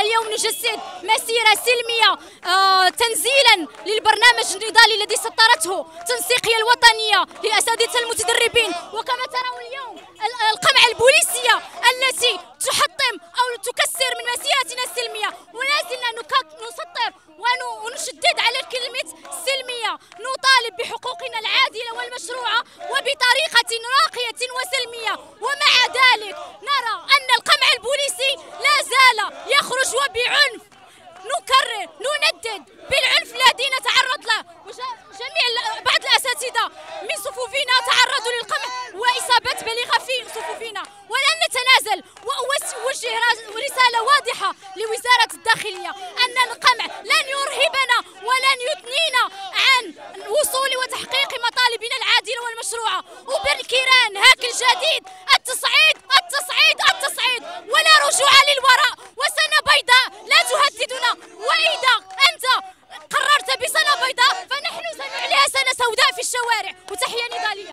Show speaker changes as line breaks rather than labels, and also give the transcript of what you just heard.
اليوم نجسد مسيرة سلمية تنزيلا للبرنامج النضالي الذي سطرته التنسيقية الوطنية للأساتذة المتدربين. وكما ترون اليوم القمع البوليسية التي تحطم أو تكسر من مسيرتنا السلمية، ولا زلنا نسطر ونشدد على الكلمة السلمية. نطالب بحقوقنا العادلة والمشروعة وبطريقة راقية وسلمية، ومع ذلك نرى أن القمع البوليسي لا زال يخرج وبعنف. نكرر نندد بالعنف الذي نتعرض له، بعض الأساتذة من صفوفنا تعرضوا للقمع وإصابات بالغة في صفوفنا، ولن نتنازل. وأوجه رسالة واضحة لوزارة الداخلية أن القمع لن يرهبنا ولن يثنينا عن وصول وتحقيق مطالبنا العادلة والمشروعة. وبالكيران هاك الجديد التصعيد التصعيد التصعيد، ولا رجوع للوراء، وسنة بيضاء لا تهددنا. وإذا أنت قررت بسنة بيضاء فنحن سنعليها سنة سوداء في الشوارع. وتحية نضالية.